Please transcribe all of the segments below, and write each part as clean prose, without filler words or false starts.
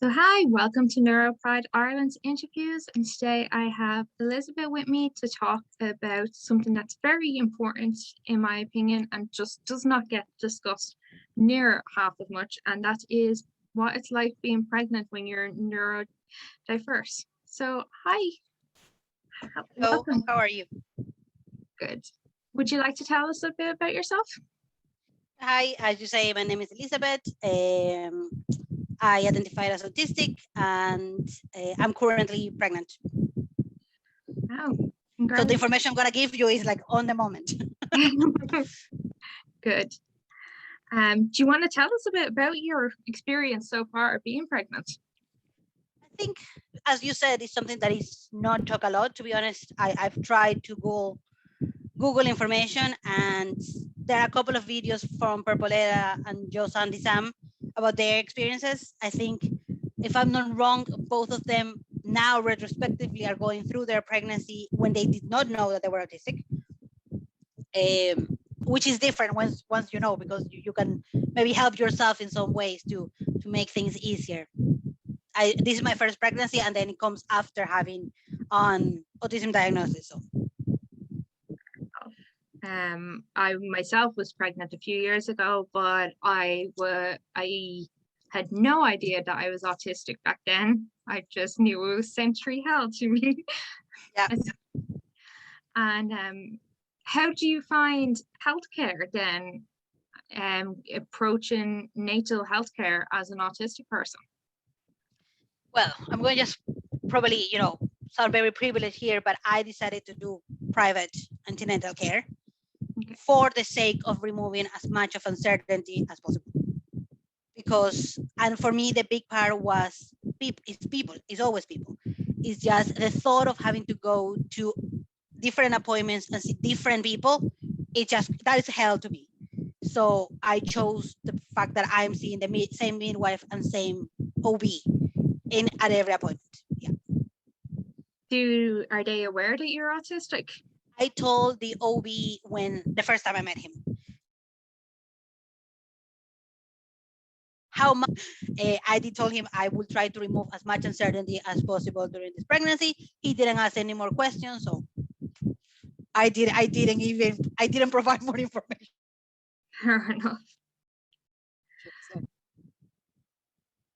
So hi, welcome to Neuro Pride Ireland's interviews, and today I have Elizabeth with me to talk about something that's very important in my opinion and just does not get discussed near half as much, and that is what it's like being pregnant when you're neurodiverse. So hi, Hello, welcome. how are you? Good. Would you like to tell us a bit about yourself? Hi, as you say, my name is Elizabeth. I identified as autistic and I'm currently pregnant. Oh, So congrats. the information I'm gonna give you is like on the moment. Good. Do you want to tell us a bit about your experience so far of being pregnant? I think, as you said, it's something that is not talked a lot, to be honest. I've tried to Google information, and there are a couple of videos from Perpolera and Joe Sandy Sam about their experiences. I think, if I'm not wrong, both of them now retrospectively are going through their pregnancy when they did not know that they were autistic, which is different once you know, because you can maybe help yourself in some ways to make things easier. This is my first pregnancy, and then it comes after having an autism diagnosis. So. I myself was pregnant a few years ago, but I had no idea that I was autistic back then. I just knew it was sensory hell to me. Yeah. And how do you find healthcare then, approaching natal healthcare as an autistic person? Well, I'm going to just probably, sound very privileged here, but I decided to do private antenatal care for the sake of removing as much of uncertainty as possible. Because, and for me, the big part was people, it's always people. It's just the thought of having to go to different appointments and see different people, that is hell to me. So I chose the fact that I'm seeing the same midwife and same OB at every appointment. Yeah. Are they aware that you're autistic? I told the OB when the first time I met him. How much I did told him I will try to remove as much uncertainty as possible during this pregnancy. He didn't ask any more questions, so I didn't provide more information. Fair enough.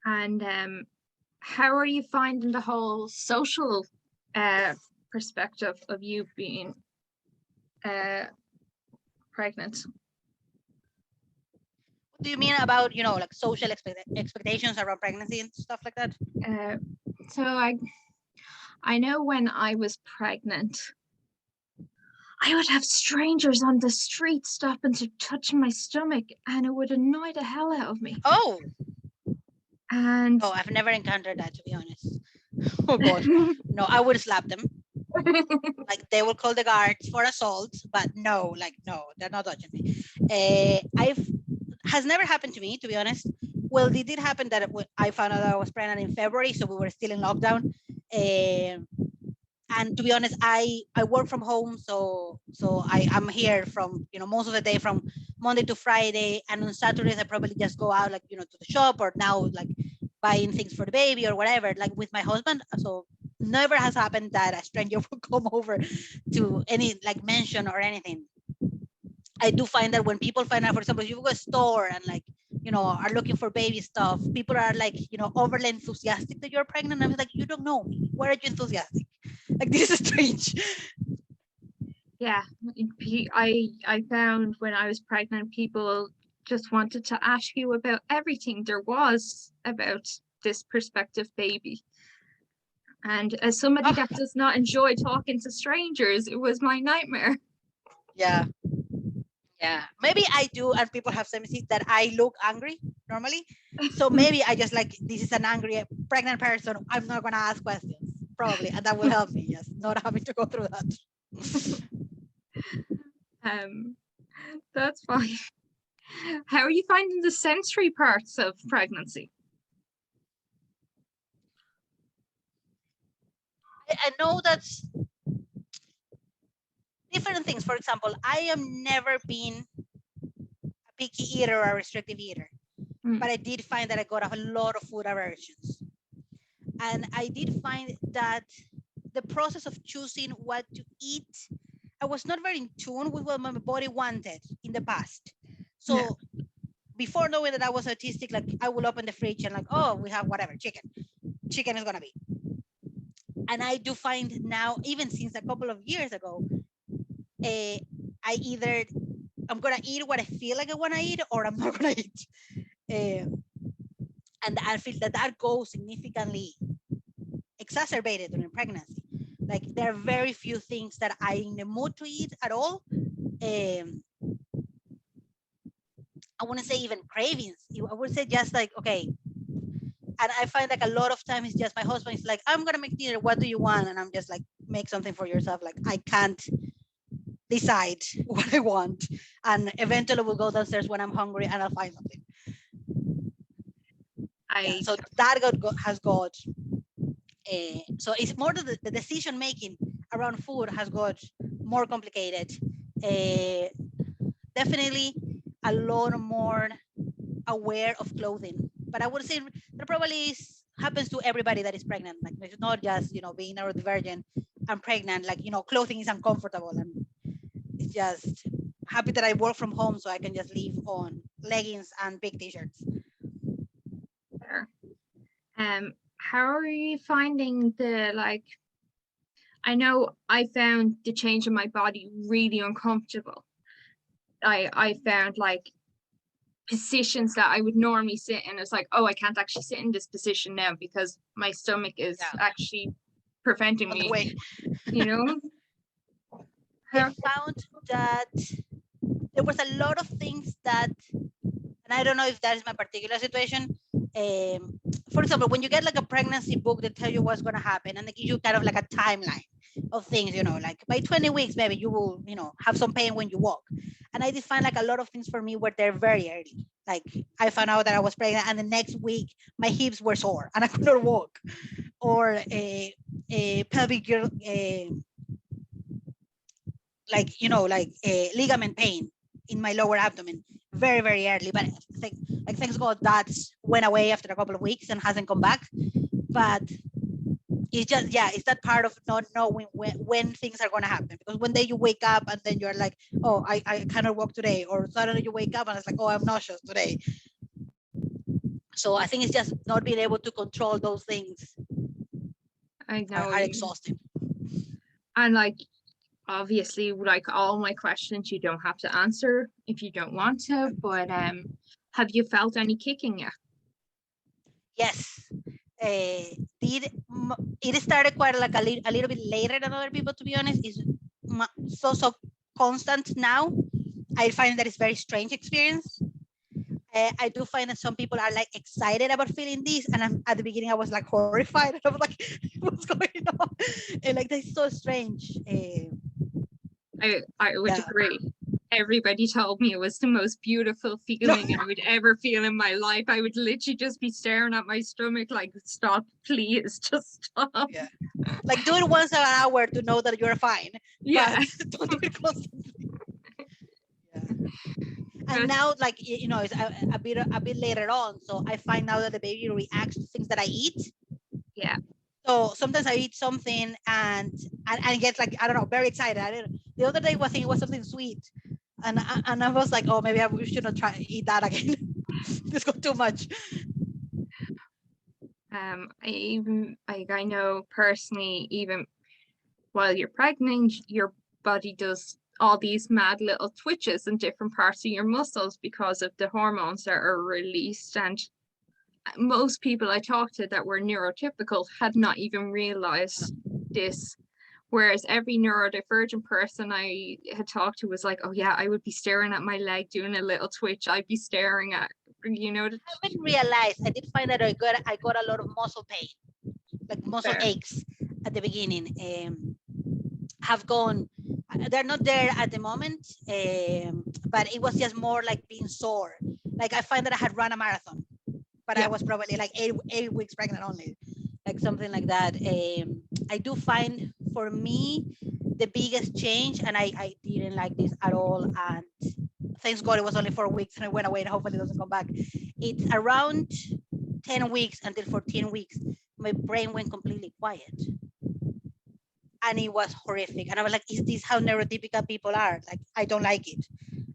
And how are you finding the whole social perspective of you being pregnant? What do you mean about, like social expectations around pregnancy and stuff like that? So I know when I was pregnant, I would have strangers on the street stopping to touch my stomach, and it would annoy the hell out of me. Oh. And oh, I've never encountered that, to be honest. Oh gosh, no, I would slap them. Like they will call the guards for assault, but no, they're not touching me. Has never happened to me, to be honest. Well, it did happen that I found out I was pregnant in February, so we were still in lockdown. And to be honest, I work from home, so I'm here from most of the day from Monday to Friday, and on Saturdays I probably just go out to the shop, or now like buying things for the baby or whatever, like with my husband. So never has happened that a stranger will come over to any mention or anything. I do find that when people find out, for example, if you go to a store and are looking for baby stuff, people are overly enthusiastic that you're pregnant. I'm like, you don't know me. Why are you enthusiastic? Like, this is strange. Yeah, I found when I was pregnant, people just wanted to ask you about everything there was about this prospective baby. And as somebody that does not enjoy talking to strangers, it was my nightmare. Yeah. Yeah, maybe I do, and people have said that I look angry normally. So maybe I just this is an angry pregnant person. I'm not gonna ask questions, probably, and that will help me, yes, not having to go through that. That's fine. How are you finding the sensory parts of pregnancy? I know that's different things. For example, I am never been a picky eater or a restrictive eater, but I did find that I got a lot of food aversions. And I did find that the process of choosing what to eat, I was not very in tune with what my body wanted in the past. So before knowing that I was autistic, like I will open the fridge and like, oh, we have whatever, chicken is gonna be. And I do find now, even since a couple of years ago, I'm gonna eat what I feel like I wanna eat, or I'm not gonna eat. And I feel that that goes significantly exacerbated during pregnancy. Like there are very few things that I'm in the mood to eat at all. I wouldn't say even cravings. I would say just like, okay. And I find like a lot of times it's just my husband is like, I'm gonna make dinner. What do you want? And I'm just like, make something for yourself. Like I can't decide what I want. And eventually we'll go downstairs when I'm hungry and I'll find something. So that has got so it's more the decision making around food has got more complicated. Definitely a lot more aware of clothing, but I would say that probably happens to everybody that is pregnant. Like it's not just being neurodivergent and pregnant. Like clothing is uncomfortable, and it's just happy that I work from home so I can just leave on leggings and big t-shirts. How are you finding I know I found the change in my body really uncomfortable. I found like positions that I would normally sit in. It's like, oh, I can't actually sit in this position now because my stomach is actually preventing me. I found that there was a lot of things that, and I don't know if that is my particular situation. For example, when you get like a pregnancy book that tell you what's going to happen, and they give you kind of like a timeline of things, like by 20 weeks, maybe you will, have some pain when you walk. And I did find like a lot of things for me were there very early. Like I found out that I was pregnant, and the next week my hips were sore and I could not walk, or a pelvic, ligament pain in my lower abdomen very, very early. But thanks God that went away after a couple of weeks and hasn't come back. But it's just, it's that part of not knowing when things are going to happen. Because one day you wake up and then you're like, oh, I cannot walk today. Or suddenly you wake up and it's like, oh, I'm nauseous today. So I think it's just not being able to control those things. I know are exhausting. And obviously, like all my questions, you don't have to answer if you don't want to, but have you felt any kicking yet? Yes. It started quite like a little bit later than other people, to be honest. It's so constant now. I find that it's very strange experience. I do find that some people are like excited about feeling this, and at the beginning I was like horrified. I was like, what's going on? And like that's so strange. I would agree. Everybody told me it was the most beautiful feeling I would ever feel in my life. I would literally just be staring at my stomach like, stop, please, just stop. Yeah. Like do it once an hour to know that you're fine. Yeah. But don't do it constantly. And now, like, it's a bit later on. So I find out that the baby reacts to things that I eat. Yeah. So sometimes I eat something and get like, I don't know, very excited. The other day I think it was something sweet. And I was like, oh, maybe we should not try to eat that again. This got too much. I know personally, even while you're pregnant, your body does all these mad little twitches in different parts of your muscles because of the hormones that are released. And most people I talked to that were neurotypical had not even realized this. Whereas every neurodivergent person I had talked to was like, oh yeah, I would be staring at my leg doing a little twitch. I'd be staring at, I haven't realized. I did find that I got a lot of muscle pain, like muscle aches at the beginning. Have gone, they're not there at the moment, but it was just more like being sore. Like I find that I had run a marathon, but I was probably like eight weeks pregnant only, like something like that. I do find for me the biggest change, and I didn't like this at all, and thanks God it was only 4 weeks and I went away and hopefully it doesn't come back. It's around 10 weeks until 14 weeks. my brain went completely quiet. And it was horrific. And I was like, is this how neurotypical people are? Like, I don't like it.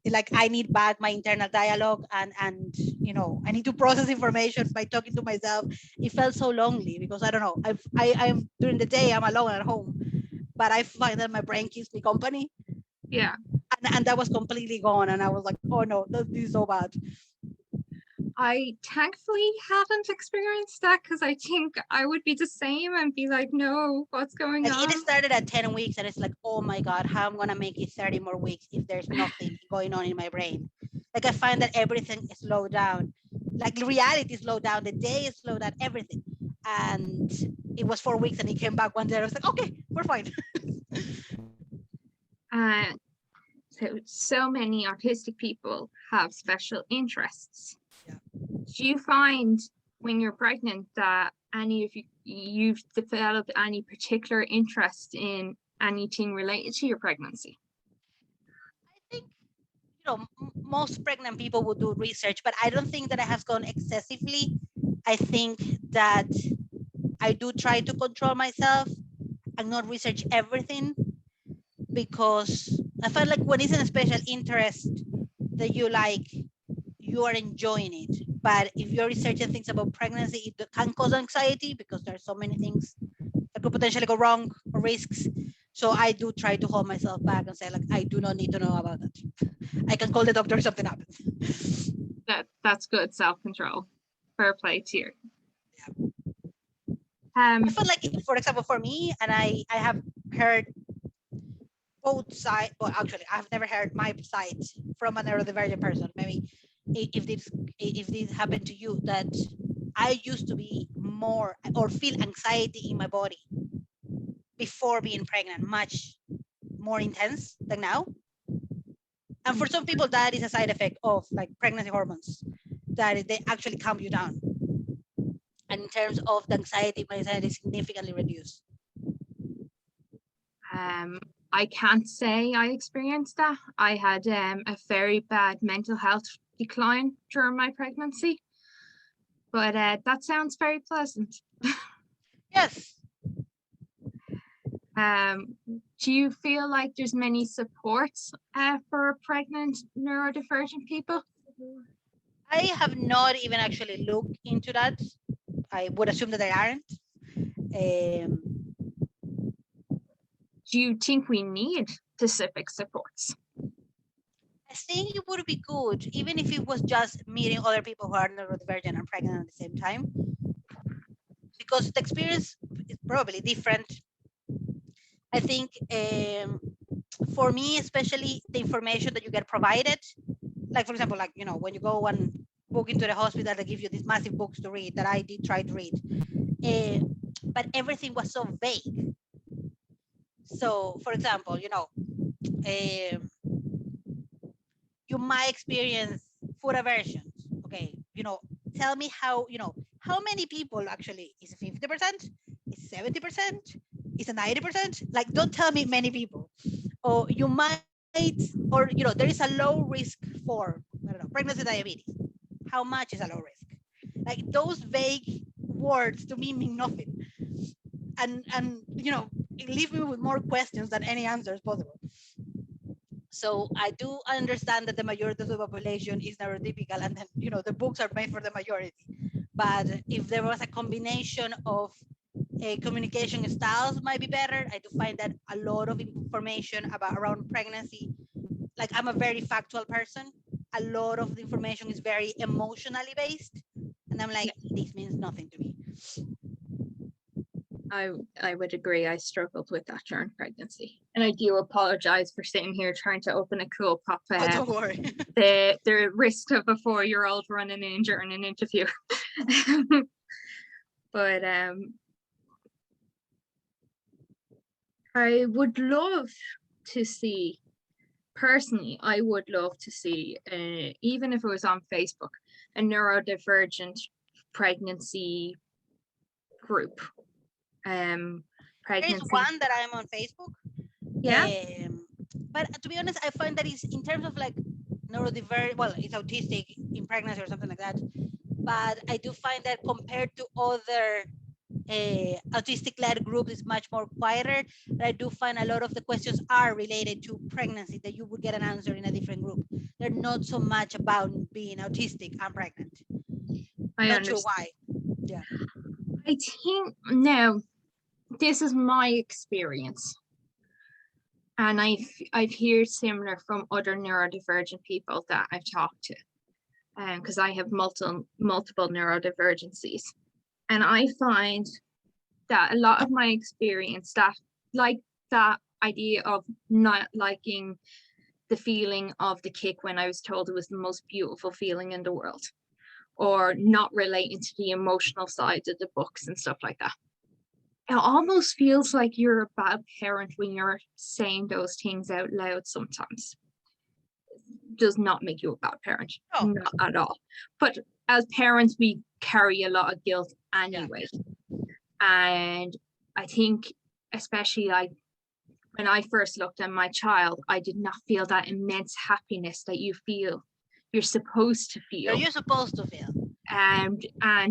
It's like, I need back my internal dialogue and you know, I need to process information by talking to myself. It felt so lonely because I don't know, I'm during the day, I'm alone at home, but I find that my brain keeps me company. Yeah. And that was completely gone. And I was like, oh no, this is so bad. I thankfully haven't experienced that because I think I would be the same and be like, no, what's going And on? it started at 10 weeks and it's like, oh my God, how I'm gonna make it 30 more weeks if there's nothing going on in my brain. Like I find that everything is slowed down. Like reality is slowed down, the day is slowed down, everything. And it was 4 weeks and he came back one day. I was like, okay, we're fine. Uh, so many autistic people have special interests. Yeah. Do you find when you're pregnant that any of you've developed any particular interest in anything related to your pregnancy? I think, you know, most pregnant people will do research, but I don't think that I have gone excessively. I think that I do try to control myself and not research everything, because I felt like when it's a special interest that you like, you are enjoying it. But if you're researching things about pregnancy, it can cause anxiety because there are so many things that could potentially go wrong or risks. So I do try to hold myself back and say, like, I do not need to know about that. I can call the doctor if something happens. That's good self-control. Fair play to you. I feel like, for example, for me, and I have heard both sides. Well, actually, I've never heard my side from a neurodivergent person. Maybe if this happened to you, that I used to be more or feel anxiety in my body before being pregnant, much more intense than now. And for some people, that is a side effect of like pregnancy hormones, that they actually calm you down. And in terms of the anxiety, my anxiety is significantly reduced. I can't say I experienced that. I had a very bad mental health decline during my pregnancy, but that sounds very pleasant. Yes. Do you feel like there's many supports for pregnant neurodivergent people? I have not even actually looked into that. I would assume that there aren't. Do you think we need specific supports? I think it would be good, even if it was just meeting other people who are neurodivergent and pregnant at the same time, because the experience is probably different. I think for me, especially the information that you get provided, like for example, like, you know, when you go and book into the hospital, they give you these massive books to read that I did try to read, but everything was so vague. So, for example, you know, you might experience food aversions. Okay, you know, tell me how, you know, how many people actually, is it 50%? Is 70%? Is it 90%? Like, don't tell me many people. Or you might, or, you know, there is a low risk for, I don't know, pregnancy diabetes. How much is a low risk? Like, those vague words to me mean nothing. And you know, it leaves me with more questions than any answers possible. So I do understand that the majority of the population is neurotypical, and then, you know, the books are made for the majority. But if there was a combination of communication styles might be better. I do find that a lot of information around pregnancy, like I'm a very factual person, a lot of the information is very emotionally based. And I'm like, this means nothing to me. I would agree. I struggled with that during pregnancy, and I do apologize for sitting here trying to open a cool pop. Oh, don't worry. The risk of a 4-year-old running in during an interview. But I would love to see, personally, I would love to see, even if it was on Facebook, a neurodivergent pregnancy group. There's Pregnancy. one that I'm on Facebook. Yeah. But to be honest, I find that it's in terms of like neurodivergent, well, it's autistic in pregnancy or something like that. But I do find that compared to other autistic-led group is much more quieter, but I do find a lot of the questions are related to pregnancy that you would get an answer in a different group. They're not so much about being autistic and pregnant. Not sure why. Yeah. I think now this is my experience, and I've heard similar from other neurodivergent people that I've talked to, because I have multiple neurodivergencies, and I find that a lot of my experience, that idea of not liking the feeling of the kick when I was told it was the most beautiful feeling in the world, or not relating to the emotional side of the books and stuff like that. It almost feels like you're a bad parent when you're saying those things out loud sometimes. It does not make you a bad parent, not at all. But as parents, we carry a lot of guilt anyway. And I think, especially like when I first looked at my child, I did not feel that immense happiness that you feel you're supposed to feel. You're supposed to feel. And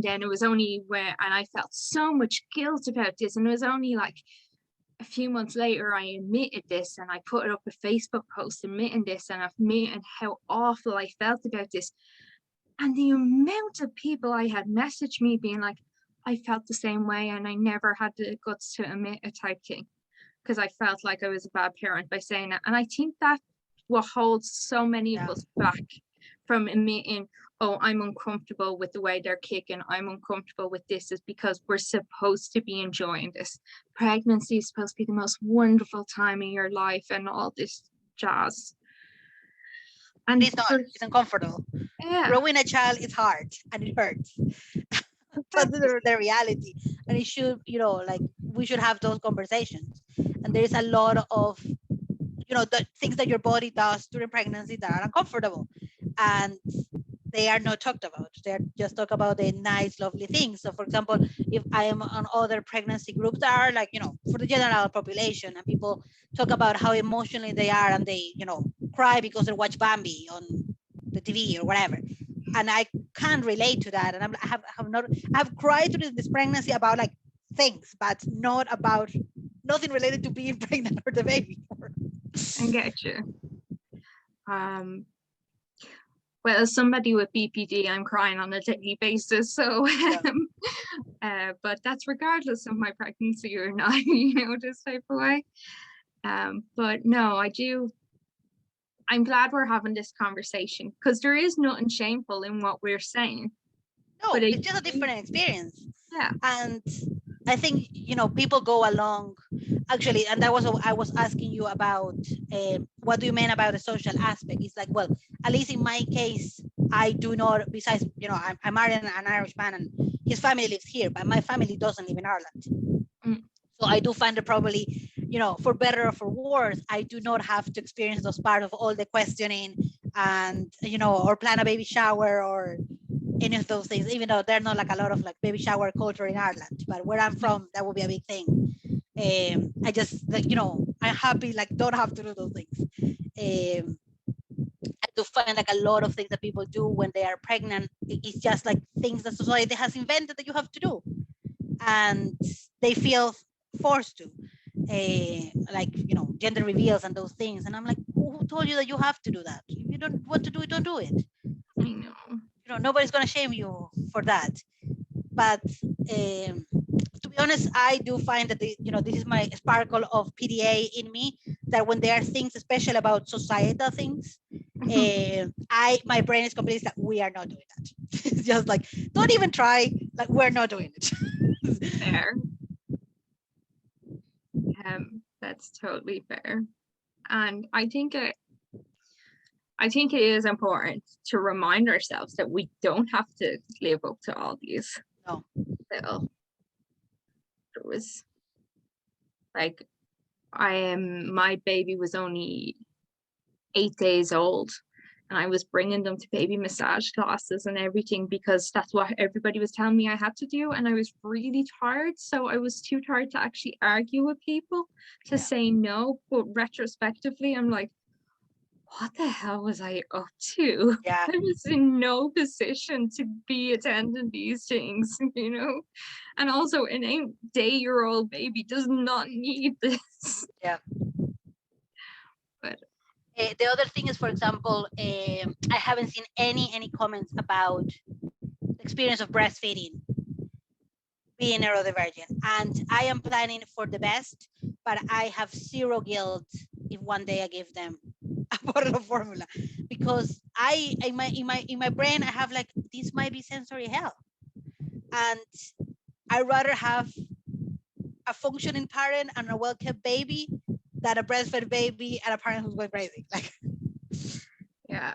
then it was only and I felt so much guilt about this, and it was only like a few months later I admitted this, and I put it up a Facebook post admitting this, and admitting how awful I felt about this. And the amount of people I had messaged me being like, I felt the same way and I never had the guts to admit a type thing, because I felt like I was a bad parent by saying that. And I think that what holds so many of us back from admitting, oh, I'm uncomfortable with the way they're kicking, I'm uncomfortable with this, is because we're supposed to be enjoying this. Pregnancy is supposed to be the most wonderful time in your life and all this jazz. And it's not, it's uncomfortable. Yeah. Growing a child is hard and it hurts. That's the reality. And it should, like we should have those conversations. And there's a lot of, the things that your body does during pregnancy that are uncomfortable. And they are not talked about. They're just talk about the nice, lovely things. So for example, if I am on other pregnancy groups that are like, for the general population, and people talk about how emotionally they are, and they, cry because they watch Bambi on the TV or whatever. And I can't relate to that. And I've cried during this pregnancy about like things, but not about nothing related to being pregnant or the baby. I get you. Well, as somebody with BPD, I'm crying on a daily basis. So, but that's regardless of my pregnancy or not, this type of way. But no, I'm glad we're having this conversation, because there is nothing shameful in what we're saying. No, but it's just a different experience. Yeah. And I think, people go along, actually, and that was what I was asking you about, what do you mean about the social aspect? It's like, well, at least in my case, I do not, besides, I'm married an Irishman and his family lives here, but my family doesn't live in Ireland. So I do find it probably, for better or for worse, I do not have to experience those part of all the questioning and, or plan a baby shower or any of those things, even though they're not like a lot of like baby shower culture in Ireland, but where I'm from, that would be a big thing. I just, I'm happy, like, don't have to do those things. I do find like a lot of things that people do when they are pregnant, it's just like things that society has invented that you have to do. And they feel forced to, like, gender reveals and those things. And I'm like, who told you that you have to do that? If you don't want to do it, don't do it. I know. Nobody's going to shame you for that. But to be honest, I do find that, this is my sparkle of PDA in me, that when there are things special about societal things, my brain is completely like, we are not doing that. It's just like, don't even try, like, we're not doing it. Fair. That's totally fair. And I think it is important to remind ourselves that we don't have to live up to all these. No. It was like, my baby was only 8 days old, and I was bringing them to baby massage classes and everything, because that's what everybody was telling me I had to do. And I was really tired. So I was too tired to actually argue with people to say no. But retrospectively, I'm like, what the hell was I up to? Yeah. I was in no position to be attending these things, you know? And also an 8-day-old baby does not need this. Yeah. But The other thing is, for example, I haven't seen any comments about the experience of breastfeeding being neurodivergent, and I am planning for the best, but I have zero guilt if one day I give them a bottle of formula, because I in my brain I have like, this might be sensory hell, and I rather have a functioning parent and a well-kept baby than a breastfed baby and a parent who's going crazy. Like, yeah,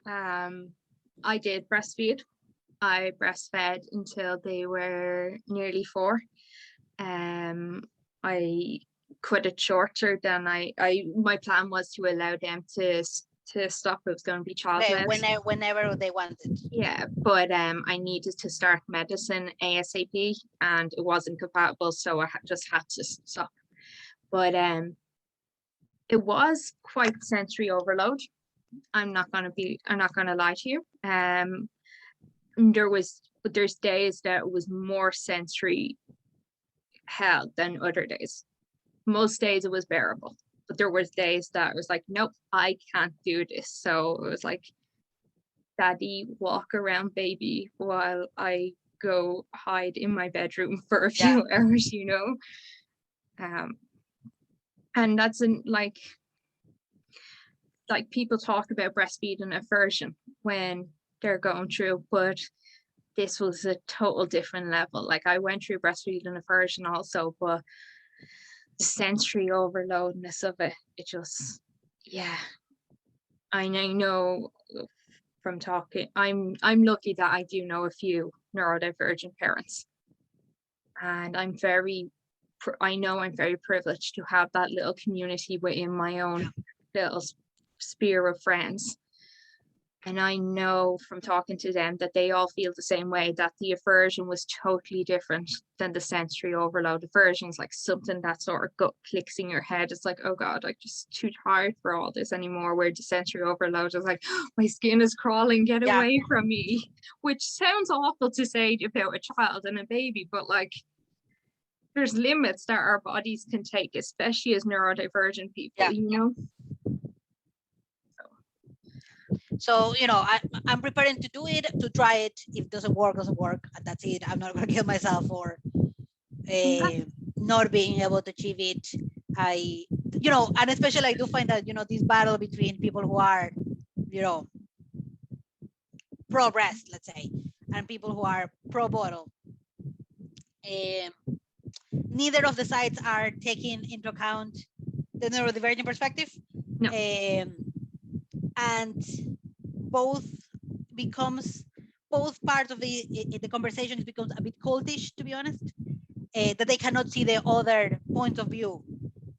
I did breastfeed. I breastfed until they were nearly 4. I cut it shorter than my plan was to allow them to stop. It was going to be child okay, medicine. whenever they wanted. Yeah, but I needed to start medicine ASAP, and it wasn't compatible, so I just had to stop. But it was quite sensory overload. I'm not gonna lie to you. There's days that it was more sensory hell than other days. Most days it was bearable, but there was days that I was like, nope, I can't do this. So it was like, daddy, walk around baby while I go hide in my bedroom for a few hours, you know. And that's like people talk about breastfeeding aversion when they're going through, but this was a total different level. Like, I went through breastfeeding aversion also, but the sensory overloadness of it just, yeah. I know from talking, I'm lucky that I do know a few neurodivergent parents, and I know I'm very privileged to have that little community within my own little sphere of friends. And I know from talking to them that they all feel the same way, that the aversion was totally different than the sensory overload. Aversion is like something that sort of gut clicks in your head. It's like, oh God, I'm just too tired for all this anymore. Where the sensory overload is like, oh, my skin is crawling, get away from me. Which sounds awful to say about a child and a baby, but like, there's limits that our bodies can take, especially as neurodivergent people, you know? So, you know, I'm preparing to do it, to try it. If it doesn't work, and that's it. I'm not going to kill myself for not being able to achieve it. You know, and especially I do find that, you know, this battle between people who are, you know, pro breast, let's say, and people who are pro bottle, neither of the sides are taking into account the neurodivergent perspective. No. And both parts of the conversation becomes a bit cultish, to be honest, that they cannot see the other point of view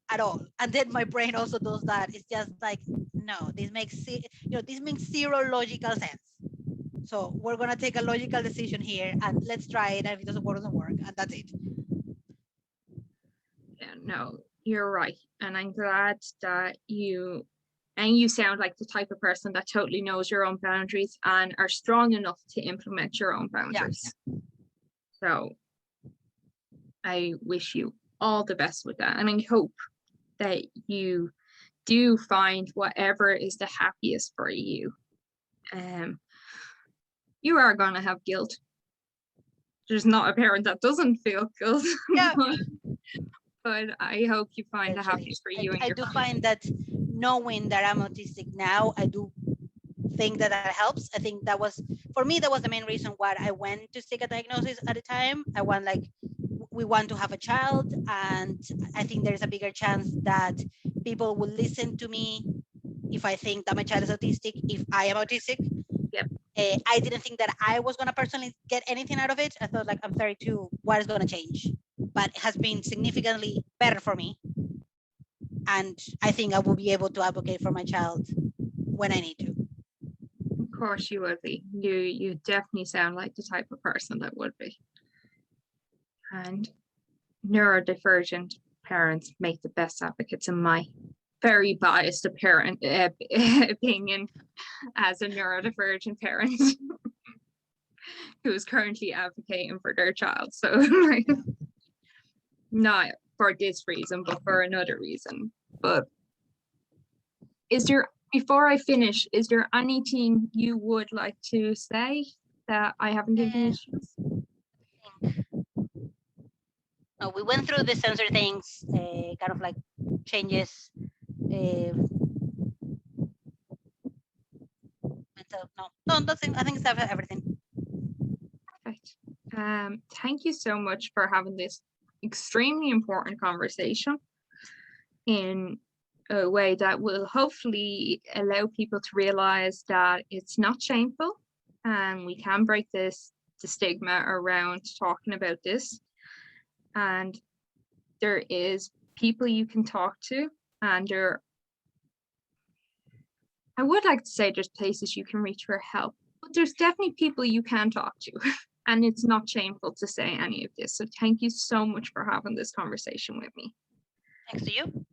at all. And then my brain also does that. It's just like, no, this makes zero logical sense. So we're gonna take a logical decision here and let's try it. And if it doesn't work, and that's it. Yeah, no, you're right. And I'm glad that you sound like the type of person that totally knows your own boundaries and are strong enough to implement your own boundaries. Yeah. So I wish you all the best with that. And I hope that you do find whatever is the happiest for you. You are going to have guilt. There's not a parent that doesn't feel guilt. Yeah. But I hope you find the happiest for you. I do find that knowing that I'm autistic now, I do think that helps. I think that was, for me, that was the main reason why I went to seek a diagnosis at the time. We want to have a child, and I think there's a bigger chance that people will listen to me if I think that my child is autistic, if I am autistic. Yep. I didn't think that I was going to personally get anything out of it. I thought, like, I'm 32, what is going to change? But it has been significantly better for me. And I think I will be able to advocate for my child when I need to. Of course you would be. You definitely sound like the type of person that would be. And neurodivergent parents make the best advocates in my very biased opinion as a neurodivergent parent who is currently advocating for their child. So like, not for this reason, but for another reason. But before I finish, is there anything you would like to say that I haven't given you? We went through the sensor things, kind of like changes. I think it's everything. Perfect. Thank you so much for having this extremely important conversation in a way that will hopefully allow people to realize that it's not shameful and we can break the stigma around talking about this. And there is people you can talk to, and I would like to say there's places you can reach for help, but there's definitely people you can talk to. And it's not shameful to say any of this. So thank you so much for having this conversation with me. Thanks to you.